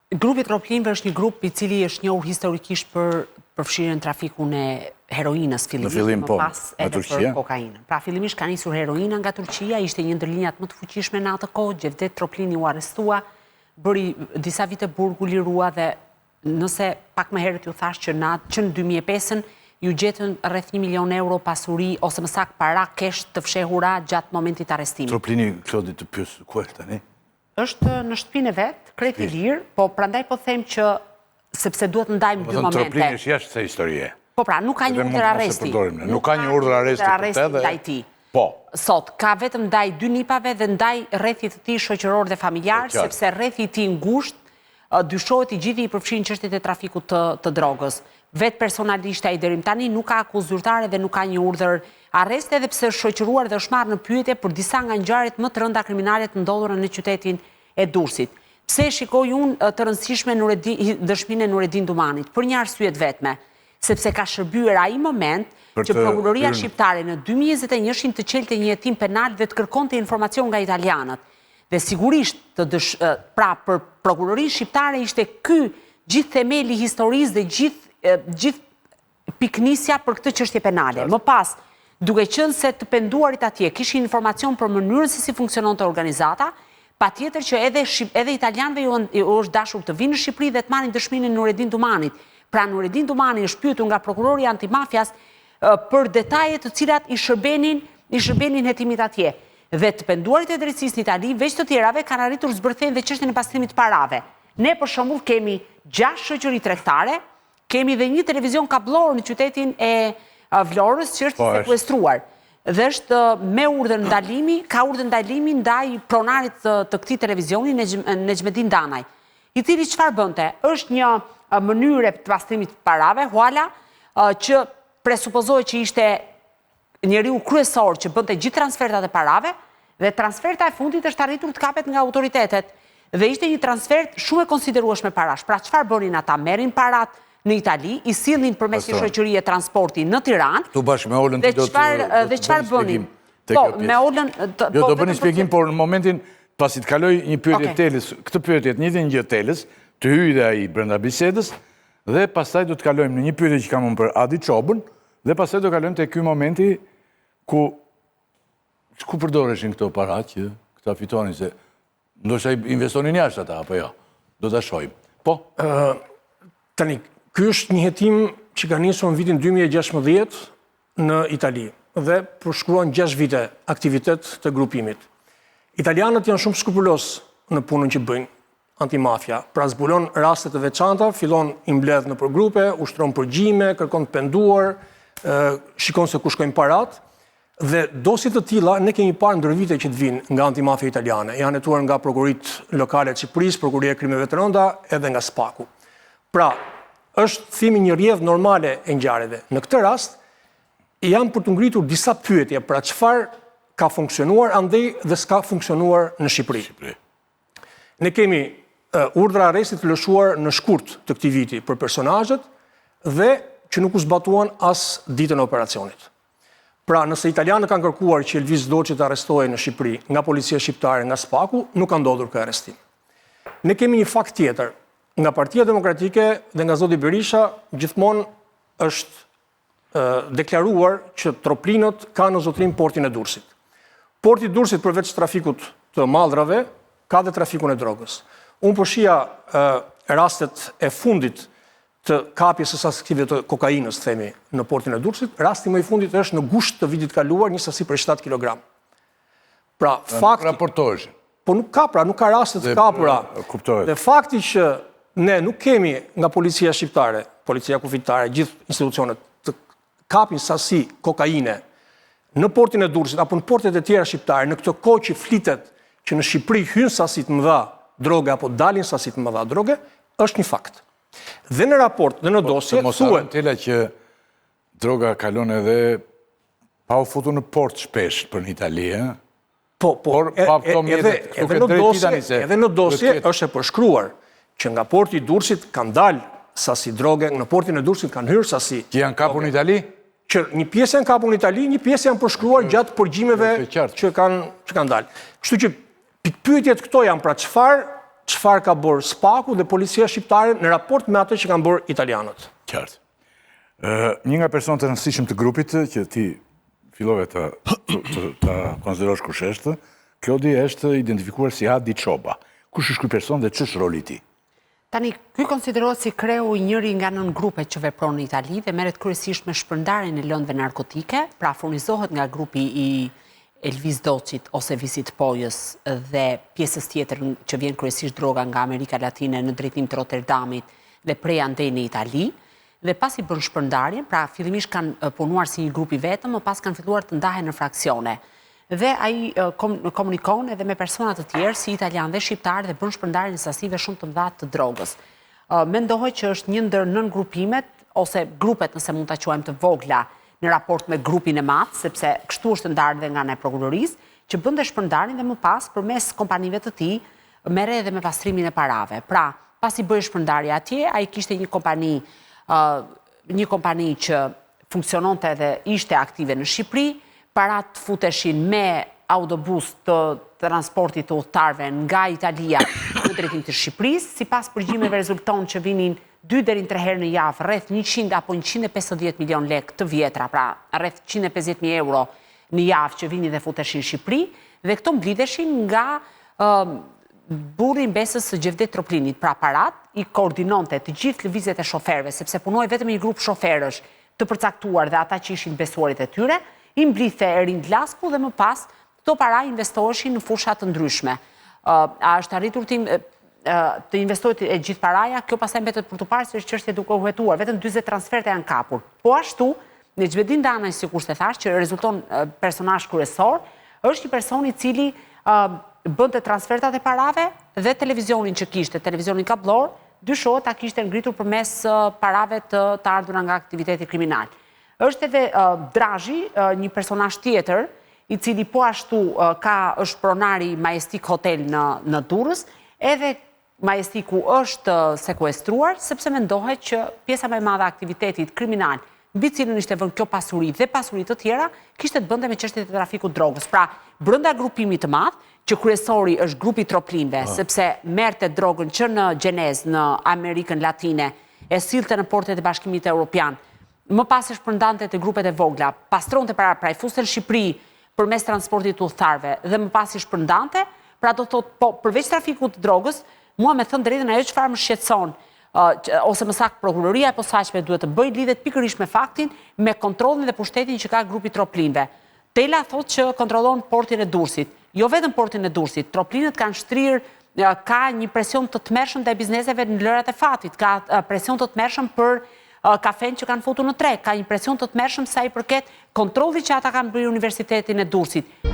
Grupi Troplinëve është një grup I cili është njohur historikisht për përfshirjen në trafikun e heroinës fillimisht, më pas edhe për kokainën. Pra fillimisht ka nisur heroina nga Turqia, ishte një ndër linjat më të fuqishme në atë kohë, Gjevdet Troplini u arrestua, bëri disa vite burg, u lirua dhe nëse pak më herët ju thash që në 2005-ën ju gjetën rreth 1 milion euro pasuri ose më saktë para kesh të fshehura gjatë momentit arrestimit. Troplini Klodi të pyes ku është tani? Është në shtëpinë e vet, krejt I lirë, po prandaj po them që sepse duhet ndajmë dy momente. Troplini është jashtë se historie. Po pra, nuk ka një urdhër arresti. Nuk ka një urdhër arresti ndaj tij. Po. Sot ka vetëm ndaj 2 nipave dhe ndaj rrethit të tij shoqëror dhe familjar, sepse rrethi I tij ngushtë dyshohet I gjithë I përfshin çështjet e trafikut të drogës. Vet personalisht ai deri tani nuk ka akuzë zyrtare dhe nuk ka një urdhër arresti, edhe pse është shoqëruar dhe është marrë në pyetje për disa nga ngjarjet më të rënda kriminale të ndodhura në qytetin e Durrësit. Pse shikoj unë të rëndësishme dëshminë e Nureddin Dumanit? Për një arsye të vetme, sepse ka shërbyer ai moment që prokuroria shqiptare në 2021 të çelte një hetim penal dhe të kërkonte informacion nga italianët. Dhe sigurisht pra për prokurorinë shqiptare ishte ky gjithë themeli I historisë dhe gjithë piknisja për këtë çështje penale. Më pas, duke qenë se të penduarit atje kishin informacion për mënyrën se si funksiononte organizata, patjetër që edhe italianëve ju është dashur të vinë në Shqipëri dhe të marrin dëshminë e Nureddin Dumanit. Pra Nureddin Dumani është pyetur nga prokurori antimafjas për detajet të cilat I shërbenin hetimit atje. Dhe të penduarit e drejtësisë në Itali, veç të tjerave, kanë arritur zbërthejnë dhe çështjen e pastrimit të parave. Ne për shembull kemi 6 shoqëri tregtare, kemi dhe një televizion kablor në qytetin e Vlorës që është sekuestruar. Dhe është me urdhër ndalimi, ka urdhër ndalimi ndaj pronarit të këtij televizioni Nexhmedin Danaj. I cili çfarë bënte? Është një mënyrë të pastrimit të parave, huala, që presupozohet që ishte njeriu kryesor që bënte gjithë transfertat e parave, dhe transferta e fundit është arritur të kapet nga autoritetet. Dhe ishte një transfert shumë e konsiderueshme parash. Pra çfarë bënin ata? Merrin parat në Itali, I sillnin përmes një shoqërie transporti në Tiranë. Tu bashkë me Olën ti do dhe çfarë bënin? Po, me Olën jo do bëni shpjegim, por në momentin pasi të kaloj një pyetje Teles, këtë pyetje të njëjtën gjë Teles, të hyjë dhe ai brenda bisedës dhe pastaj do të kalojmë në një pyetje që kam unë për Adi Çobën dhe pastaj do kalojmë te ky momenti ku përdoreshin këto para që këta fitonin se ndoshta investonin jashtë ata apo jo. Do ta shohim. Po, tani ky është një hetim që ka nisur në vitin 2016 në Itali dhe përshkruan 6 vite aktivitet të grupimit. Italianët janë shumë skrupulos në punën që bëjnë antimafja. Pra zbulon raste të veçanta, fillon I mbledh në përgrupe, ushtron përgjime, kërkon të penduar, shikon se ku shkojnë parat. Dhe dosjet të tilla ne kemi parë ndër vite që të vinë nga antimafja italiane. Janë hetuar nga prokurorit lokale të Shqipërisë, prokuroria e krimeve të rënda, edhe nga SPAK-u. Pra, është thimi një rrjedhë normale e ngjarjeve. Në këtë rast janë për të ngritur disa pyetje, pra çfarë ka funksionuar andej dhe s'ka funksionuar në Shqipëri. Ne kemi urdhra arresti të lëshuar në shkurt të këtij viti për personazhet dhe që nuk u zbatuan as ditën e operacionit. Pra, nëse italianët kanë kërkuar që Elvis Doçi të arrestohej në Shqipëri nga policia shqiptare, nga SPAK-u, nuk ka ndodhur ky arrestim. Ne kemi një fakt tjetër. Nga Partia Demokratike dhe nga zoti Berisha gjithmonë është deklaruar që troplinët kanë në zotrim portin e Durrësit. Porti I Durrësit përveç trafikut të mallrave, ka dhe trafikun e drogës. Unë po shija rastet e fundit të kapjes së sasive të kokainës, themi, në portin e Durrësit. Rasti më I fundit është në gusht të vitit kaluar, një sasi për 7 kg. Pra, fakti raportoheshin. Po nuk ka, pra, nuk ka raste të kapura. Dhe fakti që ne nuk kemi nga policia shqiptare, policia kufitare, gjithë institucionet të kapin sasi kokaine në portin e Durrësit apo në portet e tjera shqiptare, në këtë kohë që flitet që në Shqipëri hyn sasi të mëdha droge apo dalin sasi të mëdha droge, është një fakt. Dhe në raport dhe në dosje thuhet që droga kalon edhe pa u futur në port shpesh për në Itali, edhe në dosje është e përshkruar që nga porti I Durrësit kanë dalë sasi droge, në portin e Durrësit kanë hyrë sasi. Që janë kapur në Itali? Që një pjesë janë kapur në Itali, një pjesë janë përshkruar gjatë përgjimeve që kanë dalë. Kështu që pikpyetjet këto janë pra çfarë ka bërë SPAK-u dhe policia shqiptare në raport me atë që kanë bërë italianët. Qartë. Një nga personat të rëndësishëm të grupit që ti fillove të konsiderosh kush është, Klodi është identifikuar si Hadi Çoba. Kush është ky person dhe ç'është roli i tij? Tani, ky konsiderohet si kreu i njëri nga nën grupet që vepron në Itali dhe merret kryesisht me shpërndarjen e lëndëve narkotike, pra furnizohet nga grupi i Elvis Doçit ose Visit Pojës dhe pjesës tjetër që vjen kryesisht droga nga Amerika Latine në drejtim të Rotterdamit dhe prej andej në Itali. Dhe pasi bën shpërndarjen, pra fillimisht kanë punuar si një grup i vetëm, më pas kanë filluar të ndahen në fraksione. Dhe ai komunikon edhe me persona të tjerë, si italianë dhe shqiptarë, dhe bën shpërndarjen e sasive shumë të mëdha të drogës. Mendohet që është një ndër nën grupimet, ose grupet nëse mund ta quajmë të vogla, në raport me grupin e madh, sepse kështu është ndarë dhe nga ne prokurorisë, që bënte shpërndarjen dhe më pas përmes kompanive të tij merre edhe me pastrimin e parave. Pra, pasi bëri shpërndarje atje, ai kishte një kompani që funksiononte dhe ishte aktive në Shqipëri, parat futeshin me autobus të transportit të udhëtarëve nga Italia në drejtim të Shqipërisë, sipas përgjimeve rezulton që vinin 2 deri në 3 herë në javë, rreth 100 apo 150 milion lek të vjetra, pra rreth 150.000 euro në javë që vinin dhe futeshin në Shqipëri, dhe këto mblidheshin nga burri i mbesës së Gjevdet Troplinit, pra parat i koordinonte të gjithë lëvizjet e shoferëve, sepse punoi vetëm një grup shoferësh të përcaktuar dhe ata që ishin besuarit e tyre, i mblidhte Erind Lasku dhe më pas këto para investoheshin në fusha të ndryshme. A është arritur të investohet e gjithë paraja, kjo pastaj mbetet për të parë se është çështje duke u hetuar, vetëm 40 transferte janë kapur. Po ashtu, në Xhvedin Danaj, sikur se thash, që rezulton personazh kryesor, është një person i cili bënte transfertat e parave dhe televizionin që kishte, televizionin kablor, dyshohet ta kishte ngritur përmes parave të ardhura nga aktiviteti kriminal. Është edhe Drazhi, një personazh tjetër, i cili po ashtu është pronari Majestic Hotel në Durrës, edhe Majestiku është sekuestruar, sepse mendohet që pjesa më e madhe e aktivitetit kriminal, mbi cilën ishte vënë kjo pasuri dhe pasuri të tjera, kishte të bënte me çështjet e trafikut drogës. Pra, brenda grupimit të madh, që kryesori është grupi Troplinve, sepse merrte drogën që në Gjenezë, në Amerikën Latine, e sillte në portet e Bashkimit Evropian, më pas e shpërndante të grupet e vogla, pastronte para pra i fuste në Shqipëri përmes transportit të udhëtarëve dhe më pas i shpërndante, pra do thotë, po përveç trafikut të drogës, mua me thënë drejtën ajo çfarë më shqetëson, ose më saktë prokuroria e posaçme duhet të bëjë lidhet pikërisht me faktin, me kontrollin dhe pushtetin që ka grupi Troplinve. Tela thotë që kontrollon portin e Durrësit. Jo vetëm portin e Durrësit, Troplinët kanë shtrirë, ka një presion të tmerrshëm ndaj bizneseve në lërat e fatit, ka presion të tmerrshëm për kafen që kanë futur në treg, ka një presion të tmerrshëm sa i përket kontrollit që ata kanë bërë Universitetin e Durrësit.